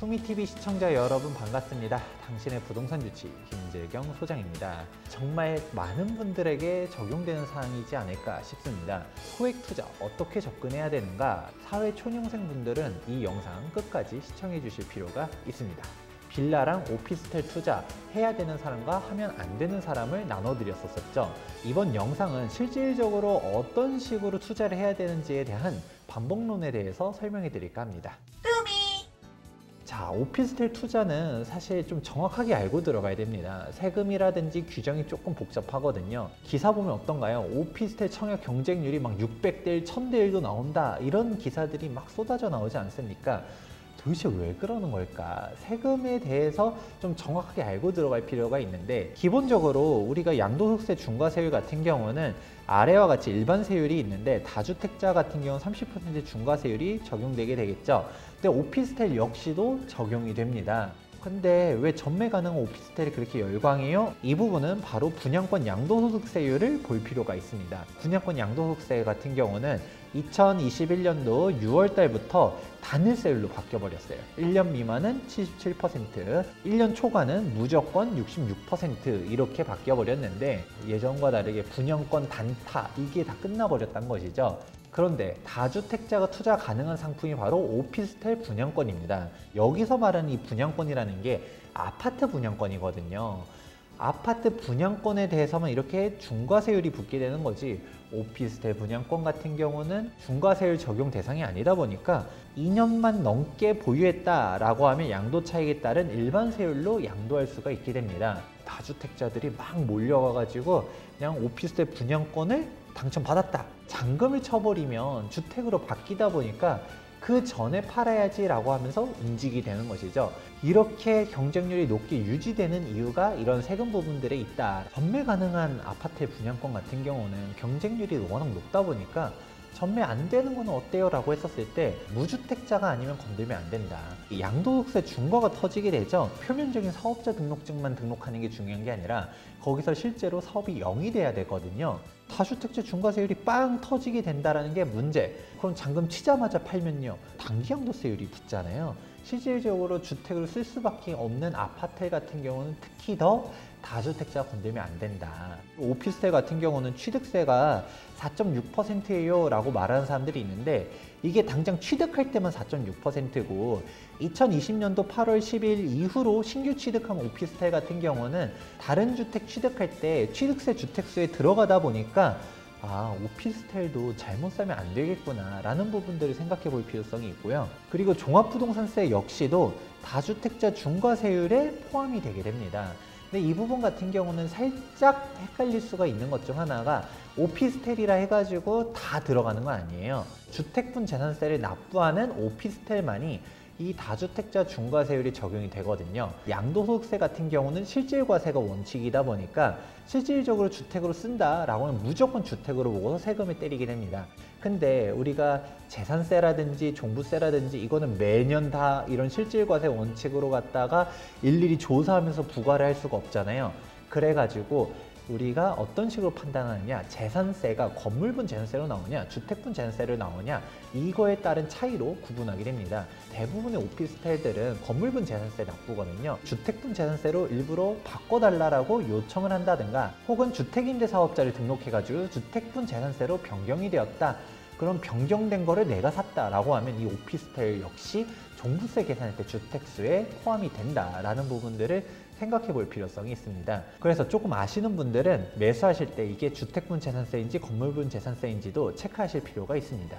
투미TV 시청자 여러분 반갑습니다. 당신의 부동산 유치 김재경 소장입니다. 정말 많은 분들에게 적용되는 사항이지 않을까 싶습니다. 소액 투자 어떻게 접근해야 되는가? 사회 초년생 분들은 이 영상 끝까지 시청해 주실 필요가 있습니다. 빌라랑 오피스텔 투자 해야 되는 사람과 하면 안 되는 사람을 나눠 드렸었죠. 이번 영상은 실질적으로 어떤 식으로 투자를 해야 되는지에 대한 반복론에 대해서 설명해 드릴까 합니다. 자, 오피스텔 투자는 사실 좀 정확하게 알고 들어가야 됩니다. 세금이라든지 규정이 조금 복잡하거든요. 기사 보면 어떤가요? 오피스텔 청약 경쟁률이 막 600대 1, 1000대 1도 나온다. 이런 기사들이 막 쏟아져 나오지 않습니까? 도대체 왜 그러는 걸까? 세금에 대해서 좀 정확하게 알고 들어갈 필요가 있는데, 기본적으로 우리가 양도소득세 중과세율 같은 경우는 아래와 같이 일반 세율이 있는데 다주택자 같은 경우는 30% 중과세율이 적용되게 되겠죠. 근데 오피스텔 역시도 적용이 됩니다. 근데 왜 전매 가능한 오피스텔이 그렇게 열광해요? 이 부분은 바로 분양권 양도소득세율을 볼 필요가 있습니다. 분양권 양도소득세 같은 경우는 2021년도 6월 달부터 단일세율로 바뀌어버렸어요. 1년 미만은 77%, 1년 초과는 무조건 66% 이렇게 바뀌어버렸는데, 예전과 다르게 분양권 단타 이게 다 끝나버렸단 것이죠. 그런데 다주택자가 투자 가능한 상품이 바로 오피스텔 분양권입니다. 여기서 말하는 이 분양권이라는 게 아파트 분양권이거든요. 아파트 분양권에 대해서만 이렇게 중과세율이 붙게 되는 거지, 오피스텔 분양권 같은 경우는 중과세율 적용 대상이 아니다 보니까 2년만 넘게 보유했다라고 하면 양도 차익에 따른 일반 세율로 양도할 수가 있게 됩니다. 다주택자들이 막 몰려가가지고 그냥 오피스텔 분양권을 당첨받았다, 잔금을 쳐버리면 주택으로 바뀌다 보니까 그 전에 팔아야지 라고 하면서 움직이게 되는 것이죠. 이렇게 경쟁률이 높게 유지되는 이유가 이런 세금 부분들에 있다. 전매 가능한 아파트 분양권 같은 경우는 경쟁률이 워낙 높다 보니까 전매 안 되는 거는 어때요? 라고 했었을 때 무주택자가 아니면 건들면 안 된다. 양도소득세 중과가 터지게 되죠. 표면적인 사업자 등록증만 등록하는 게 중요한 게 아니라 거기서 실제로 사업이 0이 돼야 되거든요. 다주택자 중과세율이 빵 터지게 된다는 게 문제. 그럼 잔금 치자마자 팔면요, 단기양도세율이 붙잖아요. 실질적으로 주택을 쓸 수밖에 없는 아파트 같은 경우는 특히 더 다주택자 건들면 안 된다. 오피스텔 같은 경우는 취득세가 4.6%예요 라고 말하는 사람들이 있는데, 이게 당장 취득할 때만 4.6%고 2020년도 8월 10일 이후로 신규 취득한 오피스텔 같은 경우는 다른 주택 취득할 때 취득세 주택수에 들어가다 보니까 오피스텔도 잘못 사면 안 되겠구나 라는 부분들을 생각해 볼 필요성이 있고요. 그리고 종합부동산세 역시도 다주택자 중과세율에 포함이 되게 됩니다. 근데 이 부분 같은 경우는 살짝 헷갈릴 수가 있는 것 중 하나가, 오피스텔이라 해가지고 다 들어가는 건 아니에요. 주택분 재산세를 납부하는 오피스텔만이 이 다주택자 중과세율이 적용이 되거든요. 양도소득세 같은 경우는 실질과세가 원칙이다 보니까 실질적으로 주택으로 쓴다라고 하면 무조건 주택으로 보고서 세금을 때리게 됩니다. 근데 우리가 재산세라든지 종부세라든지 이거는 매년 다 이런 실질과세 원칙으로 갖다가 일일이 조사하면서 부과를 할 수가 없잖아요. 그래가지고 우리가 어떤 식으로 판단하느냐, 재산세가 건물분 재산세로 나오냐, 주택분 재산세로 나오냐, 이거에 따른 차이로 구분하게 됩니다. 대부분의 오피스텔들은 건물분 재산세 납부거든요. 주택분 재산세로 일부러 바꿔달라고 요청을 한다든가, 혹은 주택임대사업자를 등록해가지고 주택분 재산세로 변경이 되었다. 그럼 변경된 거를 내가 샀다라고 하면 이 오피스텔 역시 종부세 계산할 때 주택수에 포함이 된다라는 부분들을 생각해 볼 필요성이 있습니다. 그래서 조금 아시는 분들은 매수하실 때 이게 주택분 재산세인지 건물분 재산세인지도 체크하실 필요가 있습니다.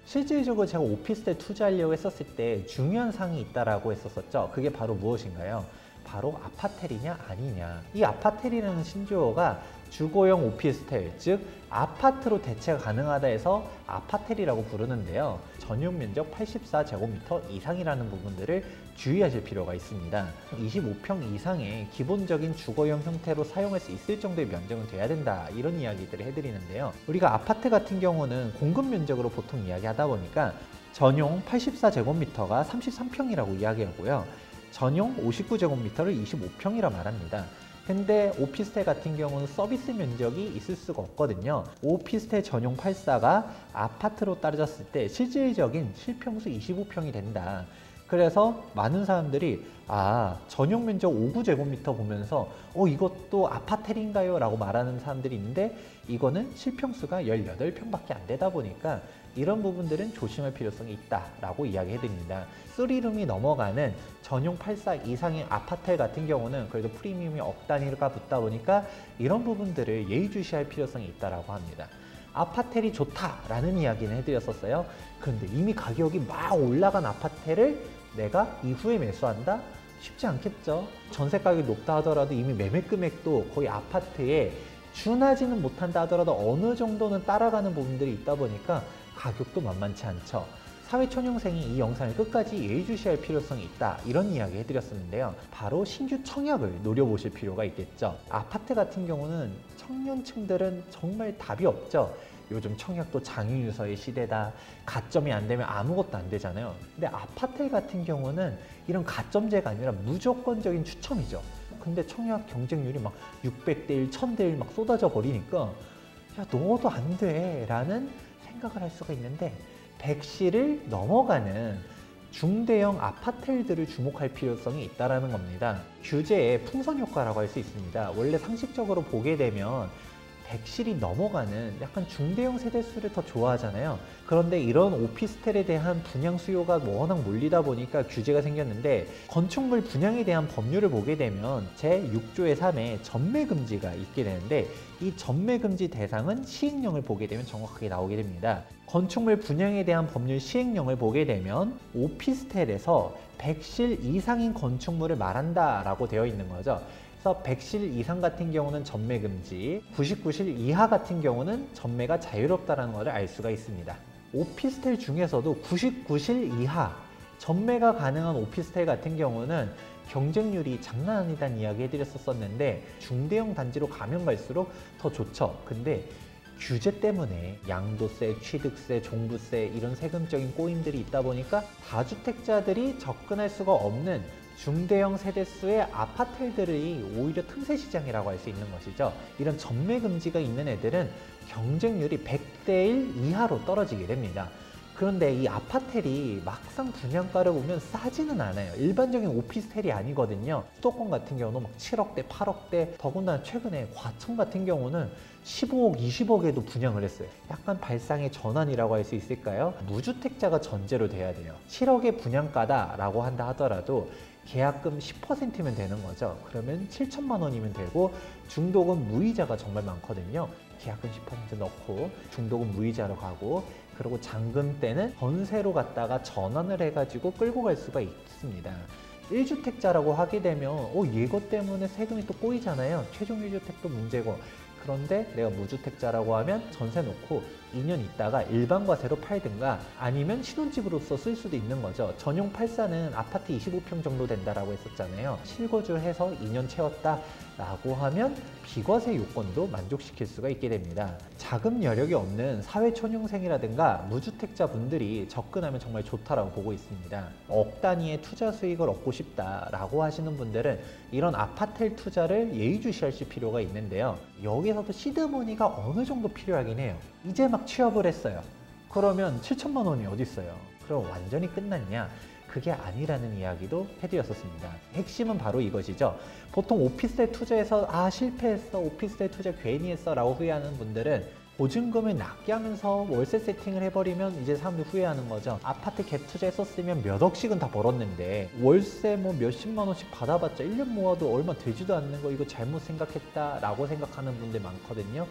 실질적으로 제가 오피스텔 투자하려고 했었을 때 중요한 사항이 있다라고 했었죠. 그게 바로 무엇인가요? 바로 아파텔이냐 아니냐. 이 아파텔이라는 신조어가 주거용 오피스텔, 즉 아파트로 대체가 가능하다 해서 아파텔이라고 부르는데요. 전용 면적 84제곱미터 이상이라는 부분들을 주의하실 필요가 있습니다. 25평 이상의 기본적인 주거용 형태로 사용할 수 있을 정도의 면적은 돼야 된다, 이런 이야기들을 해드리는데요. 우리가 아파트 같은 경우는 공급 면적으로 보통 이야기하다 보니까 전용 84제곱미터가 33평이라고 이야기하고요, 전용 59제곱미터를 25평이라 말합니다. 근데 오피스텔 같은 경우는 서비스 면적이 있을 수가 없거든요. 오피스텔 전용 84가 아파트로 따졌을 때 실질적인 실평수 25평이 된다. 그래서 많은 사람들이 전용 면적 5구제곱미터 보면서 이것도 아파텔인가요? 라고 말하는 사람들이 있는데 이거는 실평수가 18평밖에 안 되다 보니까 이런 부분들은 조심할 필요성이 있다라고 이야기해드립니다. 3룸이 넘어가는 전용 84 이상의 아파텔 같은 경우는 그래도 프리미엄이 억 단위가 붙다 보니까 이런 부분들을 예의주시할 필요성이 있다라고 합니다. 아파텔이 좋다라는 이야기는 해드렸었어요. 그런데 이미 가격이 막 올라간 아파텔을 내가 이후에 매수한다? 쉽지 않겠죠. 전세 가격이 높다 하더라도 이미 매매 금액도 거의 아파트에 준하지는 못한다 하더라도 어느 정도는 따라가는 부분들이 있다 보니까 가격도 만만치 않죠. 사회초년생이 이 영상을 끝까지 예의주시할 필요성이 있다, 이런 이야기 해드렸었는데요. 바로 신규 청약을 노려보실 필요가 있겠죠. 아파트 같은 경우는 청년층들은 정말 답이 없죠. 요즘 청약도 장유유서의 시대다, 가점이 안 되면 아무것도 안 되잖아요. 근데 아파트 같은 경우는 이런 가점제가 아니라 무조건적인 추첨이죠. 근데 청약 경쟁률이 막 600대 1, 1000대 1 막 쏟아져 버리니까 야, 넣어도 안 돼 라는 생각을 할 수가 있는데, 100실을 넘어가는 중대형 아파텔들을 주목할 필요성이 있다는 겁니다. 규제의 풍선 효과라고 할 수 있습니다. 원래 상식적으로 보게 되면 100실이 넘어가는 약간 중대형 세대수를 더 좋아하잖아요. 그런데 이런 오피스텔에 대한 분양 수요가 워낙 몰리다 보니까 규제가 생겼는데, 건축물 분양에 대한 법률을 보게 되면 제6조의 3에 전매금지가 있게 되는데, 이 전매금지 대상은 시행령을 보게 되면 정확하게 나오게 됩니다. 건축물 분양에 대한 법률 시행령을 보게 되면 오피스텔에서 100실 이상인 건축물을 말한다 라고 되어 있는 거죠. 그래서 100실 이상 같은 경우는 전매 금지, 99실 이하 같은 경우는 전매가 자유롭다는 것을 알 수가 있습니다. 오피스텔 중에서도 99실 이하 전매가 가능한 오피스텔 같은 경우는 경쟁률이 장난 아니다는 이야기 해드렸었는데, 중대형 단지로 가면 갈수록 더 좋죠. 근데 규제 때문에 양도세, 취득세, 종부세 이런 세금적인 꼬임들이 있다 보니까 다주택자들이 접근할 수가 없는 중대형 세대수의 아파트들이 오히려 틈새 시장이라고 할 수 있는 것이죠. 이런 전매 금지가 있는 애들은 경쟁률이 100대 1 이하로 떨어지게 됩니다. 그런데 이 아파텔이 막상 분양가를 보면 싸지는 않아요. 일반적인 오피스텔이 아니거든요. 수도권 같은 경우는 막 7억대, 8억대, 더군다나 최근에 과천 같은 경우는 15억, 20억에도 분양을 했어요. 약간 발상의 전환이라고 할 수 있을까요? 무주택자가 전제로 돼야 돼요. 7억의 분양가다라고 한다 하더라도 계약금 10%면 되는 거죠. 그러면 7천만 원이면 되고, 중도금 무이자가 정말 많거든요. 계약금 10% 넣고 중도금 무이자로 가고, 그리고 잔금 때는 전세로 갔다가 전환을 해가지고 끌고 갈 수가 있습니다. 1주택자라고 하게 되면 이것 때문에 세금이 또 꼬이잖아요. 최종 1주택도 문제고. 그런데 내가 무주택자라고 하면 전세 놓고 2년 있다가 일반 과세로 팔든가 아니면 신혼집으로서 쓸 수도 있는 거죠. 전용 84는 아파트 25평 정도 된다라고 했었잖아요. 실거주해서 2년 채웠다 라고 하면 비과세 요건도 만족시킬 수가 있게 됩니다. 자금 여력이 없는 사회초년생이라든가 무주택자 분들이 접근하면 정말 좋다라고 보고 있습니다. 억 단위의 투자 수익을 얻고 싶다라고 하시는 분들은 이런 아파텔 투자를 예의주시할 필요가 있는데요. 여기서도 시드머니가 어느 정도 필요하긴 해요. 이제 막 취업을 했어요. 그러면 7천만 원이 어디 있어요? 그럼 완전히 끝났냐? 그게 아니라는 이야기도 해드렸었습니다. 핵심은 바로 이것이죠. 보통 오피스텔 투자에서 실패했어, 오피스텔 투자 괜히 했어 라고 후회하는 분들은 보증금을 낮게 하면서 월세 세팅을 해버리면 이제 사람들이 후회하는 거죠. 아파트 갭 투자했었으면 몇 억씩은 다 벌었는데 월세 뭐 몇십만 원씩 받아봤자 1년 모아도 얼마 되지도 않는 거, 이거 잘못 생각했다 라고 생각하는 분들 많거든요.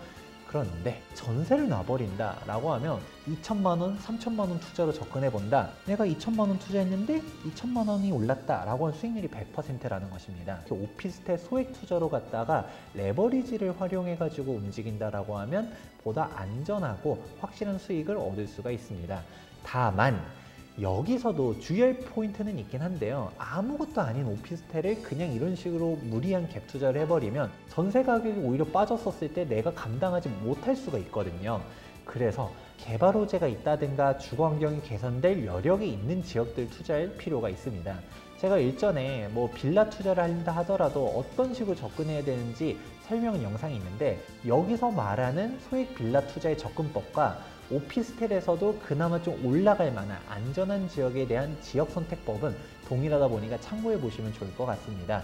그런데 전세를 놔버린다 라고 하면 2천만 원, 3천만 원 투자로 접근해 본다. 내가 2천만 원 투자했는데 2천만 원이 올랐다 라고 하면 수익률이 100%라는 것입니다. 오피스텔 소액 투자로 갔다가 레버리지를 활용해 가지고 움직인다 라고 하면 보다 안전하고 확실한 수익을 얻을 수가 있습니다. 다만 여기서도 주의할 포인트는 있긴 한데요. 아무것도 아닌 오피스텔을 그냥 이런 식으로 무리한 갭 투자를 해버리면 전세 가격이 오히려 빠졌었을 때 내가 감당하지 못할 수가 있거든요. 그래서 개발 호재가 있다든가 주거 환경이 개선될 여력이 있는 지역들 투자할 필요가 있습니다. 제가 일전에 빌라 투자를 한다 하더라도 어떤 식으로 접근해야 되는지 설명 영상이 있는데, 여기서 말하는 소액 빌라 투자의 접근법과 오피스텔에서도 그나마 좀 올라갈 만한 안전한 지역에 대한 지역 선택법은 동일하다 보니까 참고해 보시면 좋을 것 같습니다.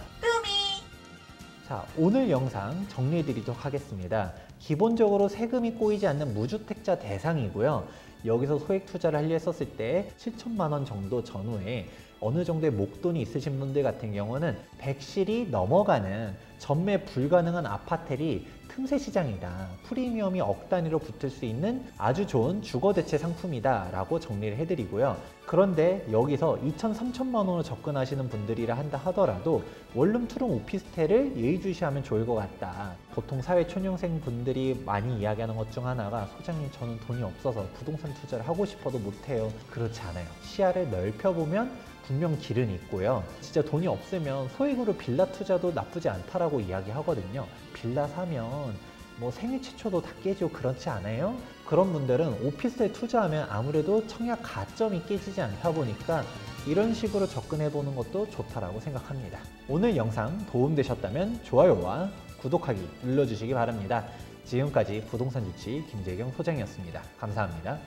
자, 오늘 영상 정리해 드리도록 하겠습니다. 기본적으로 세금이 꼬이지 않는 무주택자 대상이고요. 여기서 소액 투자를 하려 했었을 때 7천만 원 정도 전후에 어느 정도의 목돈이 있으신 분들 같은 경우는 100실이 넘어가는 전매 불가능한 아파텔이 틈새 시장이다, 프리미엄이 억 단위로 붙을 수 있는 아주 좋은 주거 대체 상품이다 라고 정리를 해드리고요. 그런데 여기서 2천, 3천만 원으로 접근하시는 분들이라 한다 하더라도 원룸 투룸 오피스텔을 예의주시하면 좋을 것 같다. 보통 사회 초년생 분들이 많이 이야기하는 것 중 하나가, 소장님 저는 돈이 없어서 부동산 투자를 하고 싶어도 못해요. 그렇지 않아요. 시야를 넓혀보면 분명 길은 있고요. 진짜 돈이 없으면 소액으로 빌라 투자도 나쁘지 않다라고 이야기하거든요. 빌라 사면 생애 최초도 다 깨지고 그렇지 않아요? 그런 분들은 오피스텔 투자하면 아무래도 청약 가점이 깨지지 않다 보니까 이런 식으로 접근해 보는 것도 좋다라고 생각합니다. 오늘 영상 도움되셨다면 좋아요와 구독하기 눌러주시기 바랍니다. 지금까지 부동산 유치 김재경 소장이었습니다. 감사합니다.